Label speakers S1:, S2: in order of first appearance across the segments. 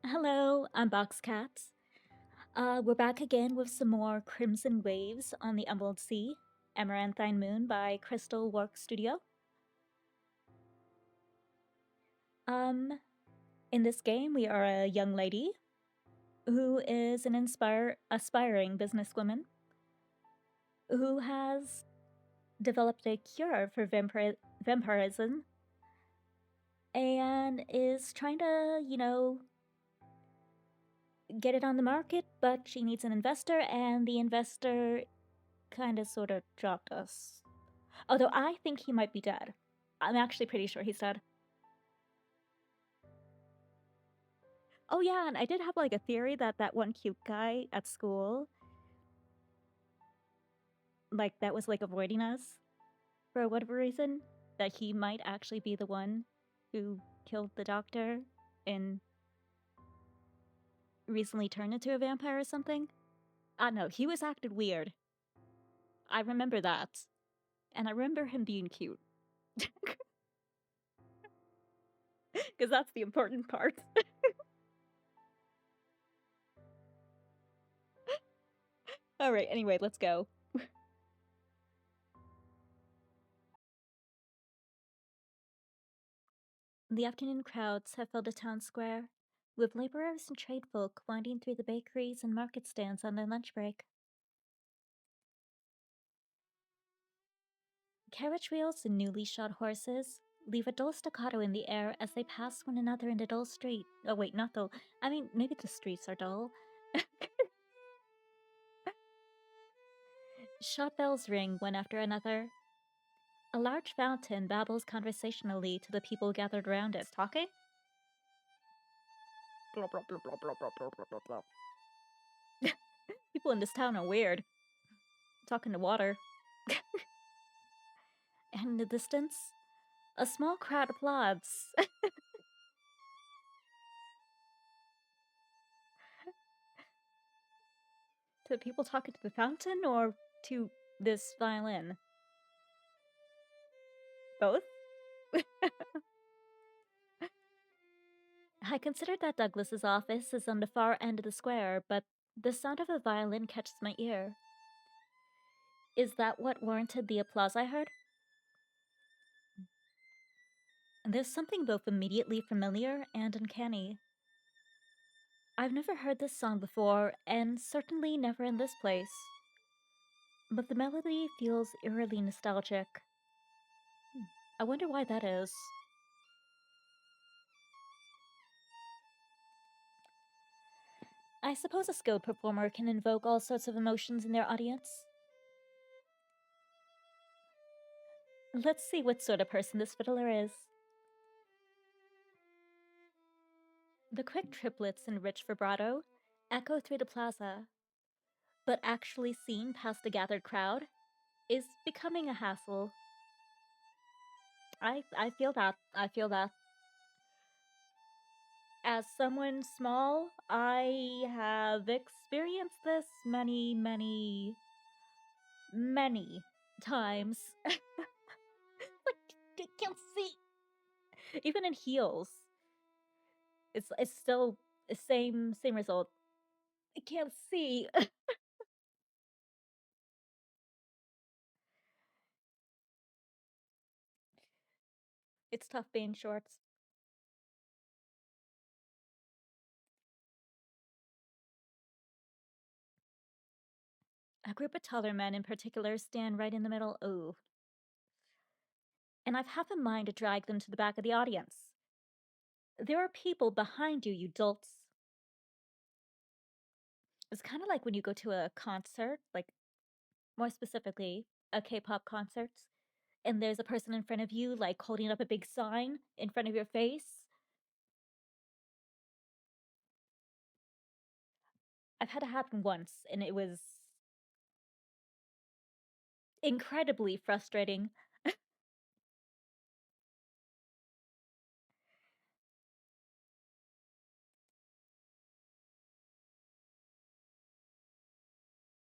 S1: Hello, I'm Boxcat. We're back again with some more Crimson Waves on the Emerald Sea, Amaranthine Moon by Crystal Work Studio. In this game, we are a young lady who is an aspiring businesswoman who has developed a cure for vampirism and is trying to, get it on the market, but she needs an investor, and the investor kind of sort of dropped us. Although I think he might be dead. I'm actually pretty sure he's dead. Oh yeah, and I did have like a theory that that one cute guy at school, like that was like avoiding us for whatever reason, that he might actually be the one who killed the doctor and recently turned into a vampire or something. I don't know, he was acted weird. I remember that. And I remember him being cute. Because that's the important part. Alright, anyway, let's go. The afternoon crowds have filled the town square, with laborers and trade folk winding through the bakeries and market stands on their lunch break. Carriage wheels and newly shod horses leave a dull staccato in the air as they pass one another in the dull street. Oh wait, not dull. I mean, maybe the streets are dull. Shot bells ring one after another. A large fountain babbles conversationally to the people gathered around it. Talking? Blah, blah, blah, blah, blah, blah, blah, blah, blah. People in this town are weird. Talking to water. And in the distance, a small crowd applauds. To people talking to the fountain or to this violin? Both? I considered that Douglas's office is on the far end of the square, but the sound of a violin catches my ear. Is that what warranted the applause I heard? There's something both immediately familiar and uncanny. I've never heard this song before, and certainly never in this place. But the melody feels eerily nostalgic. I wonder why that is. I suppose a skilled performer can invoke all sorts of emotions in their audience. Let's see what sort of person this fiddler is. The quick triplets in rich vibrato echo through the plaza, but actually seen past the gathered crowd is becoming a hassle. I feel that. I feel that. As someone small, I have experienced this many times. Like, I can't see. Even in heels, it's still the same result. I can't see. It's tough being shorts. A group of taller men in particular stand right in the middle. Ooh. And I've half a mind to drag them to the back of the audience. There are people behind you, you dolts. It's kind of like when you go to a concert, like more specifically, a K-pop concert, and there's a person in front of you, like holding up a big sign in front of your face. I've had it happen once, and it was incredibly frustrating.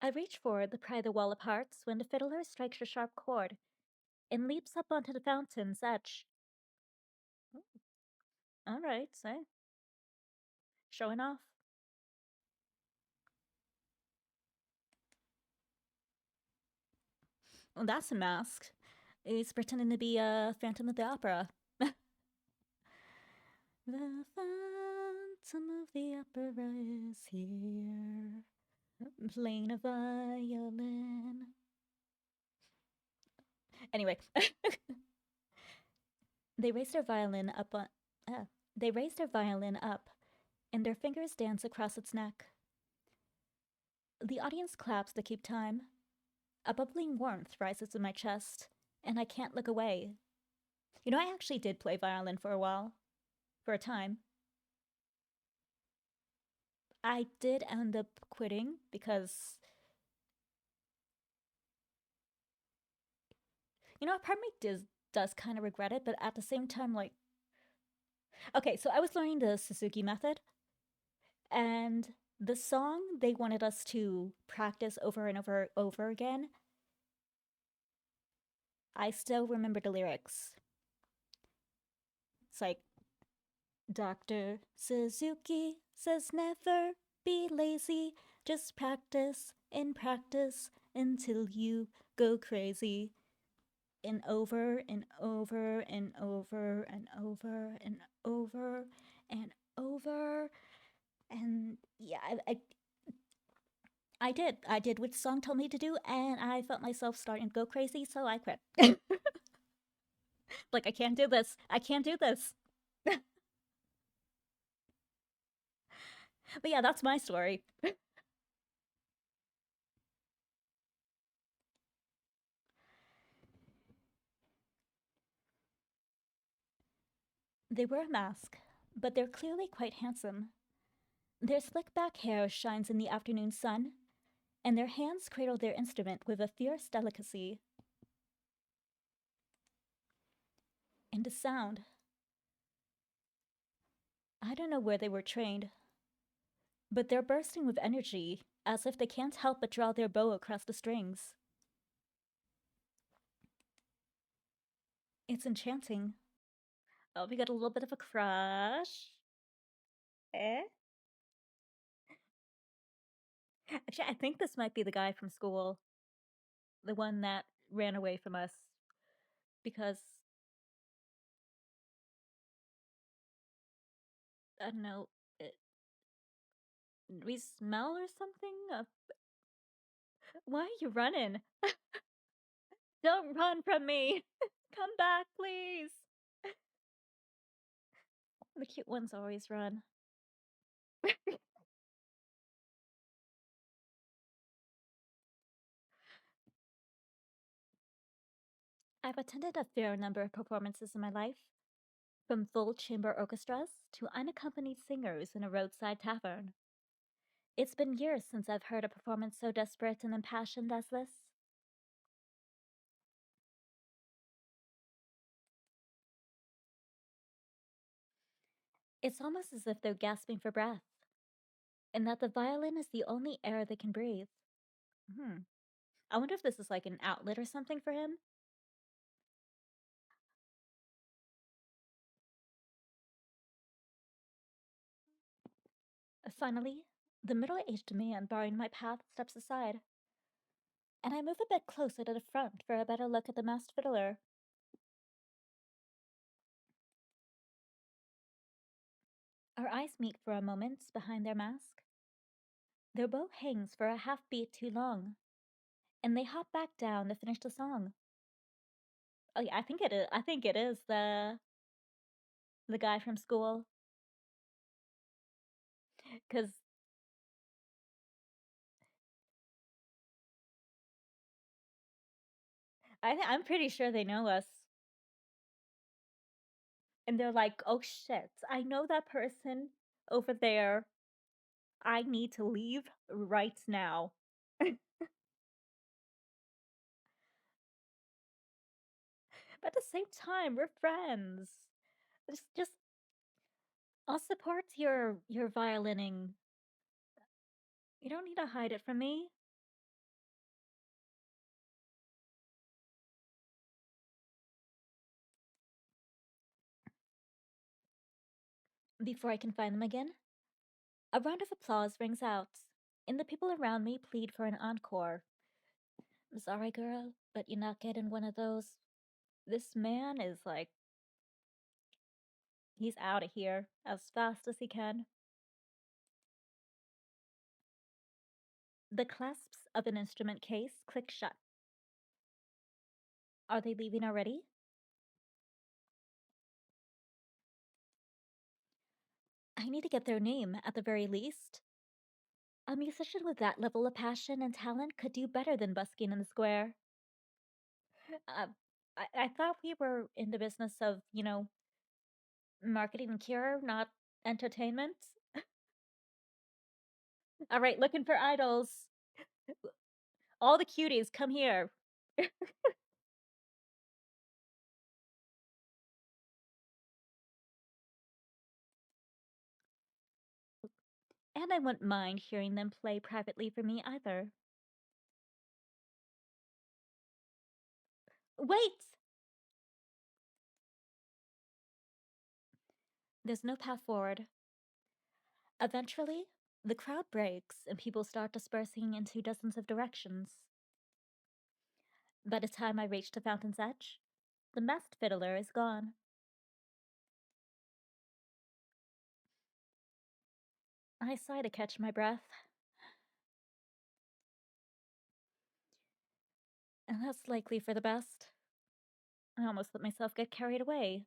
S1: I reach forward to pry the wall apart when the fiddler strikes a sharp chord and leaps up onto the fountain's edge. All right, so showing off. Well, that's a mask. He's pretending to be a Phantom of the Opera. The Phantom of the Opera is here, playing a violin. Anyway, they raised their violin up on. They raised their violin up, and their fingers dance across its neck. The audience claps to keep time. A bubbling warmth rises in my chest, and I can't look away. You know, I actually did play violin for a while. For a time. I did end up quitting because, you know, part of me does kind of regret it, but at the same time, like, okay, so I was learning the Suzuki method, and the song they wanted us to practice over and over again, I still remember the lyrics. It's like, Dr. Suzuki says never be lazy, just practice and practice until you go crazy. And over and over and over and over and over and over. And yeah, I did what the song told me to do, and I felt myself starting to go crazy, so I quit. Like, I can't do this. I can't do this. But yeah, that's my story. They wear a mask, but they're clearly quite handsome. Their slick back hair shines in the afternoon sun, and their hands cradle their instrument with a fierce delicacy. And the sound. I don't know where they were trained, but they're bursting with energy, as if they can't help but draw their bow across the strings. It's enchanting. Oh, we got a little bit of a crush. Eh? Actually, I think this might be the guy from school. The one that ran away from us. Because, I don't know, we smell or something? Why are you running? Don't run from me! Come back, please! The cute ones always run. I've attended a fair number of performances in my life, from full chamber orchestras to unaccompanied singers in a roadside tavern. It's been years since I've heard a performance so desperate and impassioned as this. It's almost as if they're gasping for breath, and that the violin is the only air they can breathe. Hmm. I wonder if this is like an outlet or something for him? Finally, the middle aged man barring my path steps aside, and I move a bit closer to the front for a better look at the masked fiddler. Our eyes meet for a moment behind their mask. Their bow hangs for a half beat too long, and they hop back down to finish the song. Oh yeah, I think it is. I think it is the guy from school, because I'm pretty sure they know us, and they're like, "Oh shit, I know that person over there. I need to leave right now." But at the same time, we're friends. Just I'll support your violining. You don't need to hide it from me. Before I can find them again, A round of applause rings out, and the people around me plead for an encore. I'm sorry, girl, but you're not getting one of those. This man is like, he's out of here as fast as he can. The clasps of an instrument case click shut. Are they leaving already? I need to get their name, at the very least. A musician with that level of passion and talent could do better than busking in the square. Uh, I thought we were in the business of, marketing and cure, not entertainment. All right, looking for idols. All the cuties, come here. And I wouldn't mind hearing them play privately for me either. Wait! There's no path forward. Eventually, the crowd breaks and people start dispersing into dozens of directions. By the time I reach the fountain's edge, the masked fiddler is gone. I sigh to catch my breath, and that's likely for the best. I almost let myself get carried away.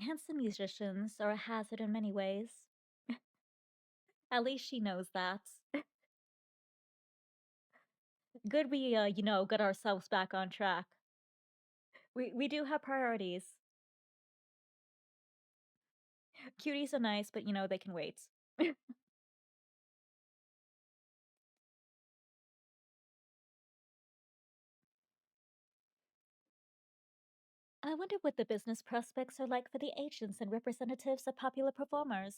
S1: Handsome musicians are a hazard in many ways. At least she knows that. Good we, got ourselves back on track. We do have priorities. Cuties are nice, but they can wait. I wonder what the business prospects are like for the agents and representatives of popular performers.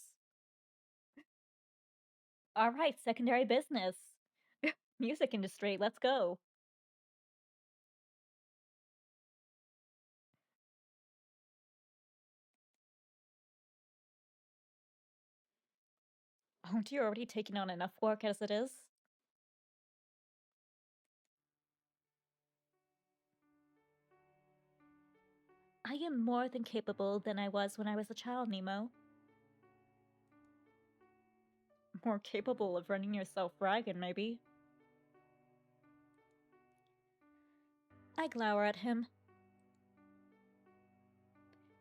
S1: All right, secondary business. Music industry, let's go. Aren't you already taking on enough work as it is? I am more than capable than I was when I was a child, Nemo. More capable of running yourself ragged, maybe. I glower at him.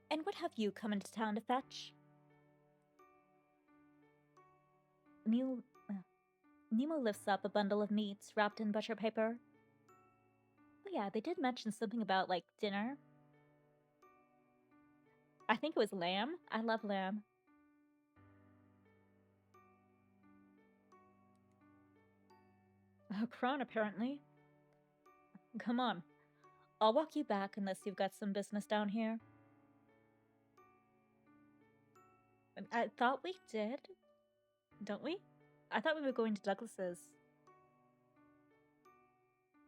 S1: And what have you come into town to fetch? Nemo, Nemo lifts up a bundle of meats wrapped in butcher paper. Oh yeah, they did mention something about, dinner. I think it was lamb. I love lamb. A crown, apparently. Come on. I'll walk you back unless you've got some business down here. I thought we did. Don't we? I thought we were going to Douglas's.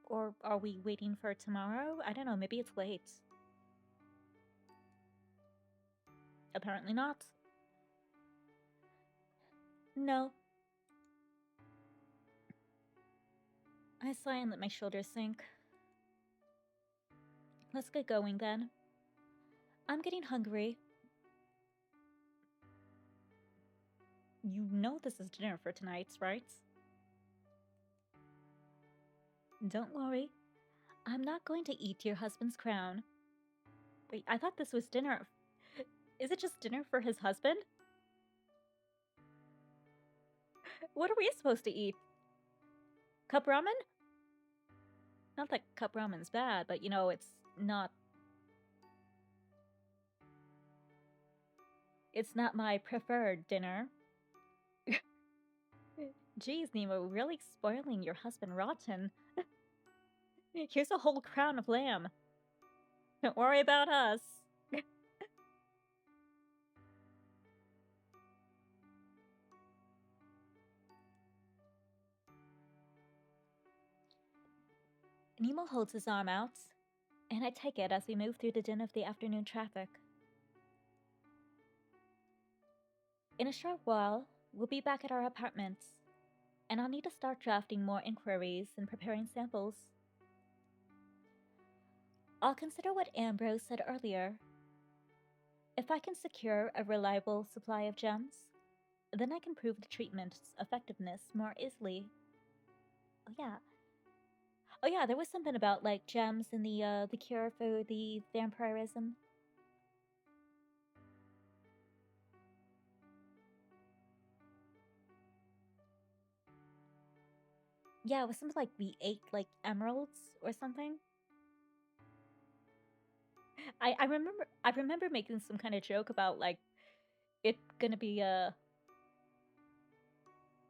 S1: Or are we waiting for tomorrow? I don't know, maybe it's late. Apparently not. No. I sigh and let my shoulders sink. Let's get going then. I'm getting hungry. You know this is dinner for tonight, right? Don't worry. I'm not going to eat your husband's crown. Wait, I thought this was dinner. Is it just dinner for his husband? What are we supposed to eat? Cup ramen? Not that cup ramen's bad, but it's not. It's not my preferred dinner. Geez, Nemo, really spoiling your husband rotten. Here's a whole crown of lamb. Don't worry about us. Nemo holds his arm out, and I take it as we move through the din of the afternoon traffic. In a short while, we'll be back at our apartments, and I'll need to start drafting more inquiries and preparing samples. I'll consider what Ambrose said earlier. If I can secure a reliable supply of gems, then I can prove the treatment's effectiveness more easily. Oh yeah. Oh yeah, there was something about like gems and the cure for the vampirism. Yeah, it was something like we ate like emeralds or something. I remember making some kind of joke about like it gonna be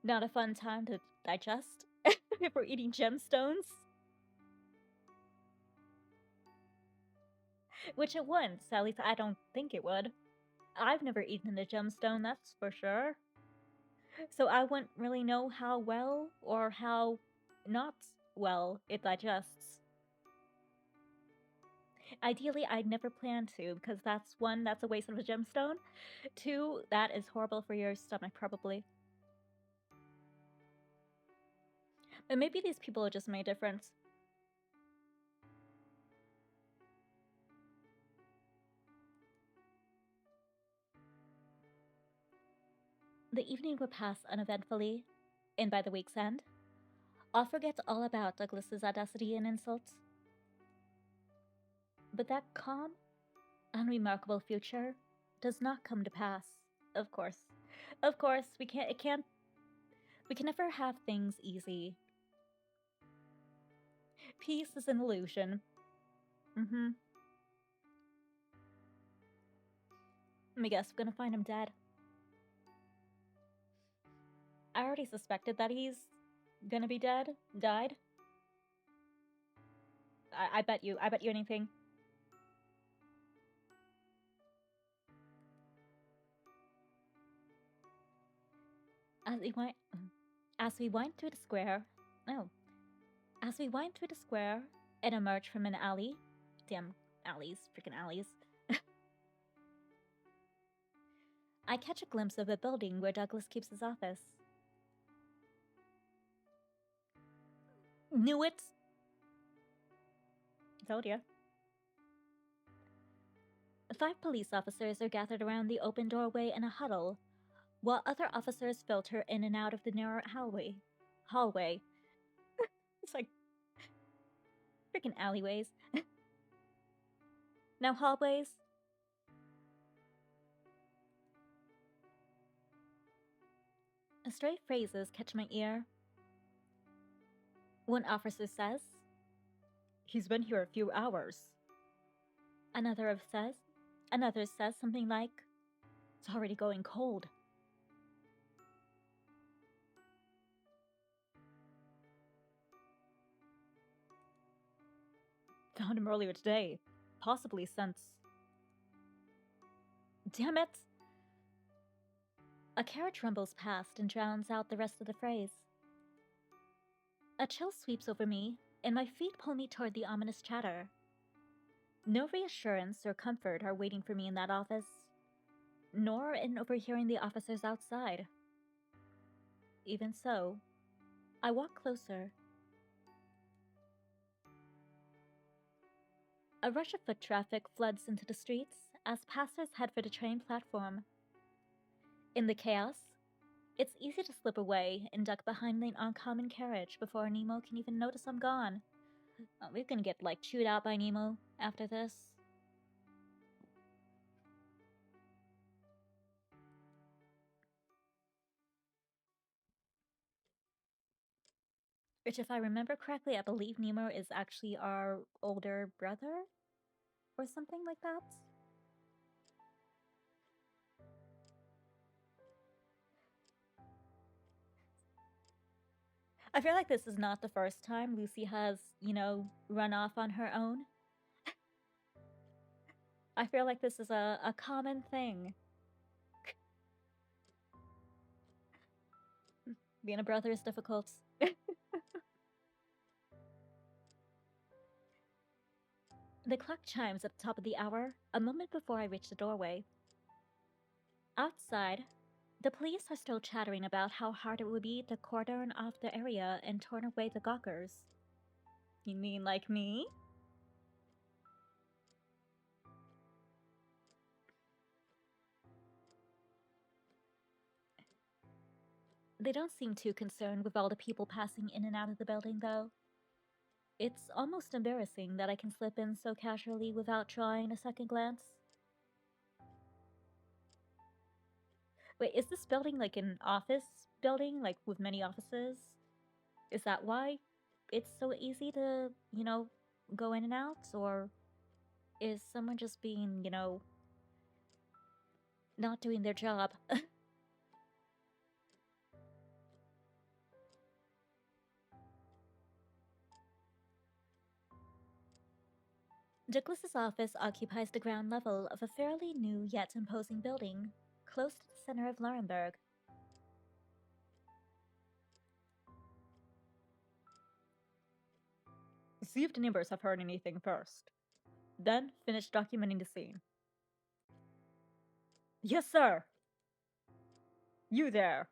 S1: not a fun time to digest if we're eating gemstones. Which it wouldn't, at least I don't think it would. I've never eaten a gemstone, that's for sure. So I wouldn't really know how well or how not well it digests. Ideally, I'd never plan to, because that's one, that's a waste of a gemstone. Two, that is horrible for your stomach, probably. But maybe these people are just made different. The evening would pass uneventfully, and by the week's end, I'll forget all about Douglas's audacity and insults. But that calm, unremarkable future does not come to pass, of course. Of course, we can never have things easy. Peace is an illusion. Let me guess, we're gonna find him dead. I already suspected that he's gonna be died. I bet you anything. As we wind, as we wind through the square, oh, as we wind through the square and emerge from an alley, damn alleys, freaking alleys, I catch a glimpse of a building where Douglas keeps his office. Knew it! Told ya. 5 police officers are gathered around the open doorway in a huddle, while other officers filter in and out of the narrow hallway. It's like freaking alleyways. Now hallways. Stray phrases catch my ear. One officer says, "He's been here a few hours." Another says something like, "It's already going cold." Found him earlier today, possibly since. Damn it! A carriage rumbles past and drowns out the rest of the phrase. A chill sweeps over me, and my feet pull me toward the ominous chatter. No reassurance or comfort are waiting for me in that office, nor in overhearing the officers outside. Even so, I walk closer. A rush of foot traffic floods into the streets as passers head for the train platform. In the chaos, it's easy to slip away and duck behind the oncoming carriage before Nemo can even notice I'm gone. We're gonna get, like, chewed out by Nemo after this. Which, if I remember correctly, I believe Nemo is actually our older brother? Or something like that? I feel like this is not the first time Lucy has, run off on her own. I feel like this is a common thing. Being a brother is difficult. The clock chimes at the top of the hour, a moment before I reach the doorway. Outside, The police are still chattering about how hard it would be to cordon off the area and turn away the gawkers. You mean like me? They don't seem too concerned with all the people passing in and out of the building, though. It's almost embarrassing that I can slip in so casually without drawing a second glance. Wait, is this building like an office building, like with many offices? Is that why it's so easy to, go in and out? Or is someone just being, not doing their job? Douglas's office occupies the ground level of a fairly new yet imposing building, close to the center of Laurenburg. See if the neighbors have heard anything first. Then finish documenting the scene. Yes, sir! You there!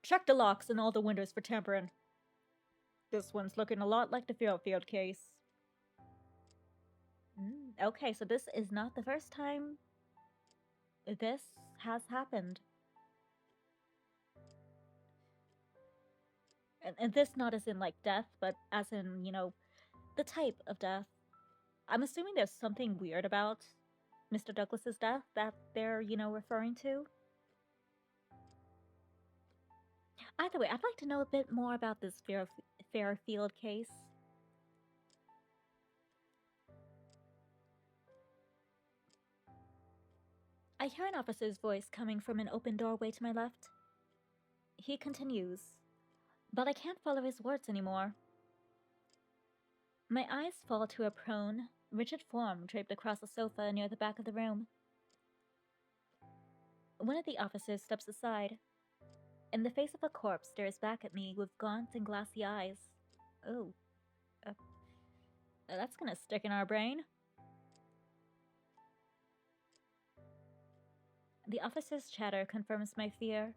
S1: Check the locks and all the windows for tampering. This one's looking a lot like the Fairfield case. Okay, so this is not the first time this has happened. And this not as in, like, death, but as in, the type of death. I'm assuming there's something weird about Mr. Douglas's death that they're, referring to. Either way, I'd like to know a bit more about this Fairfield case. I hear an officer's voice coming from an open doorway to my left. He continues, but I can't follow his words anymore. My eyes fall to a prone, rigid form draped across a sofa near the back of the room. One of the officers steps aside, and the face of a corpse stares back at me with gaunt and glassy eyes. Oh. That's gonna stick in our brain. The officer's chatter confirms my fear.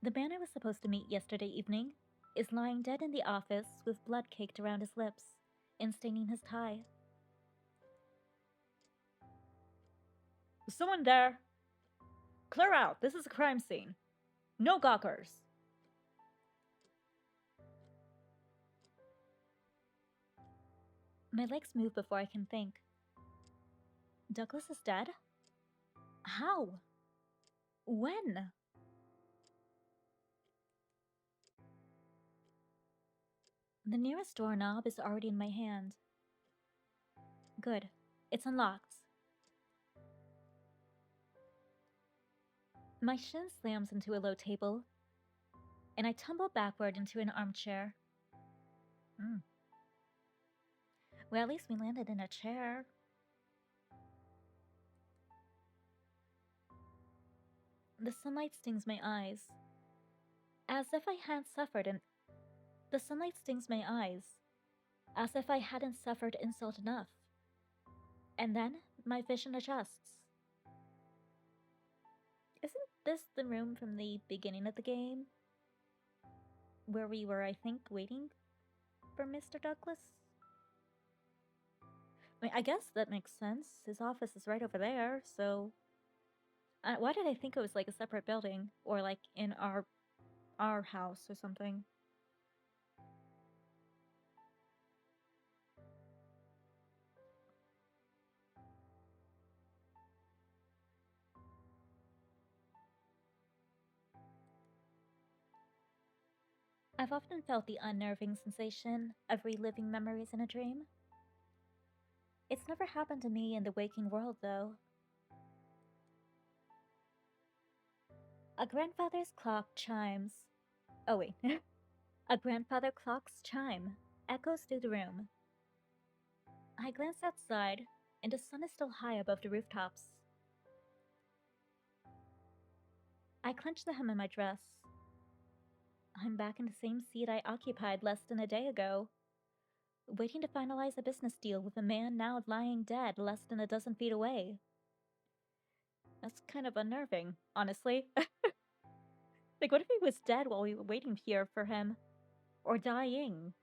S1: The man I was supposed to meet yesterday evening is lying dead in the office with blood caked around his lips and staining his tie. Someone there! Clear out! This is a crime scene. No gawkers! My legs move before I can think. Douglas is dead? How? When? The nearest doorknob is already in my hand. Good. It's unlocked. My shin slams into a low table, and I tumble backward into an armchair. Well, at least we landed in a chair. The sunlight stings my eyes. As if I hadn't suffered The sunlight stings my eyes. As if I hadn't suffered insult enough. And then, my vision adjusts. Isn't this the room from the beginning of the game? Where we were, I think, waiting for Mr. Douglas? I guess that makes sense. His office is right over there, so... why did I think it was like a separate building? Or like in our house or something? I've often felt the unnerving sensation of reliving memories in a dream. It's never happened to me in the waking world, though. A grandfather's clock chimes. Oh, wait. A grandfather clock's chime echoes through the room. I glance outside, and the sun is still high above the rooftops. I clench the hem of my dress. I'm back in the same seat I occupied less than a day ago, waiting to finalize a business deal with a man now lying dead less than a dozen feet away. That's kind of unnerving, honestly. Like, what if he was dead while we were waiting here for him? Or dying?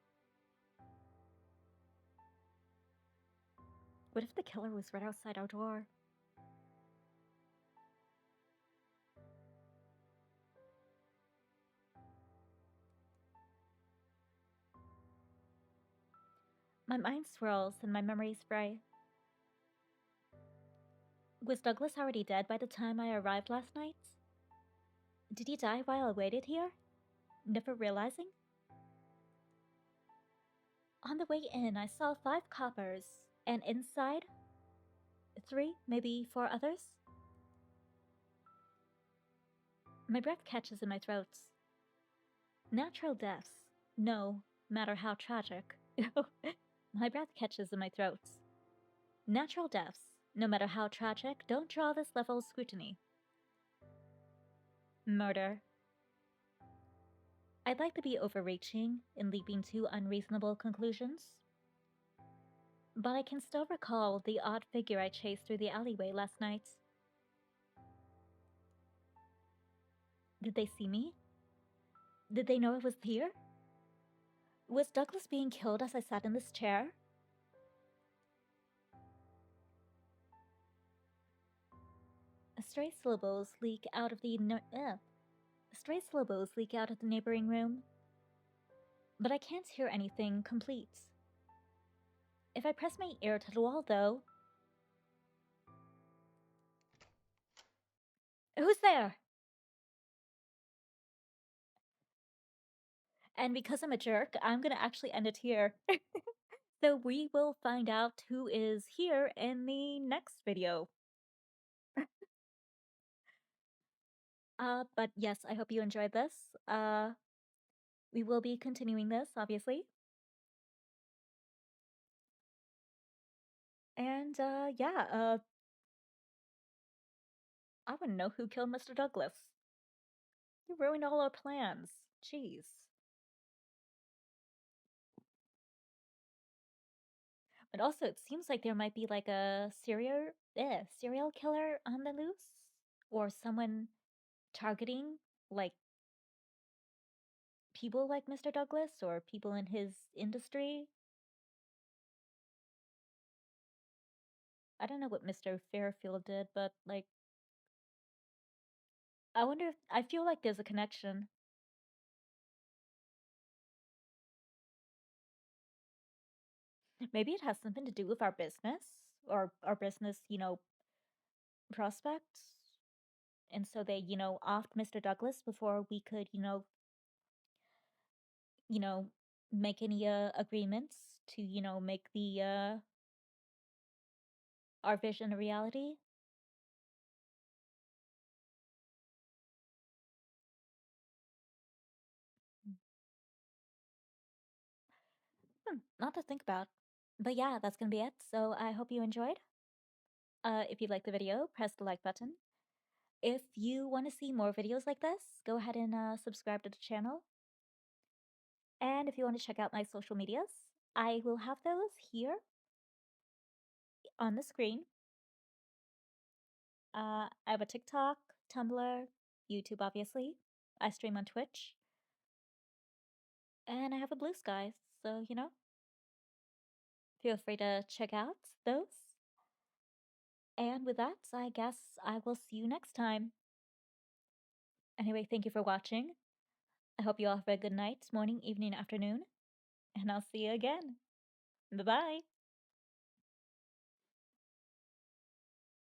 S1: What if the killer was right outside our door? My mind swirls and my memories fray. Was Douglas already dead by the time I arrived last night? Did he die while I waited here? Never realizing? On the way in, I saw 5 coppers, and inside, 3, maybe 4 others. My breath catches in my throat. Natural deaths, no matter how tragic. My breath catches in my throat. Natural deaths, no matter how tragic, don't draw this level of scrutiny. Murder. I'd like to be overreaching in leaping to unreasonable conclusions, but I can still recall the odd figure I chased through the alleyway last night. Did they see me? Did they know I was here? Was Douglas being killed as I sat in this chair? Stray syllables leak out of the neighboring room, but I can't hear anything complete. If I press my ear to the wall, though... Who's there? And because I'm a jerk, I'm gonna actually end it here. So we will find out who is here in the next video. But yes, I hope you enjoyed this. We will be continuing this, obviously. And, yeah, I wanna know who killed Mr. Douglas. You ruined all our plans. Jeez. But also, it seems like there might be like a serial killer on the loose, or someone targeting like people like Mr. Douglas or people in his industry. I don't know what Mr. Fairfield did, but like, I wonder if I feel like there's a connection. Maybe it has something to do with our business or our business, prospects. And so they, offed Mr. Douglas before we could, you know, make any agreements to, make the our vision a reality. Not to think about. But yeah, that's gonna be it. So I hope you enjoyed. If you liked the video, press the like button. If you want to see more videos like this, go ahead and subscribe to the channel. And if you want to check out my social medias, I will have those here on the screen. I have a TikTok, Tumblr, YouTube, obviously. I stream on Twitch. And I have a Blue Sky, so, feel free to check out those. And with that, I guess I will see you next time. Anyway, thank you for watching. I hope you all have a good night, morning, evening, afternoon, and I'll see you again. Bye bye.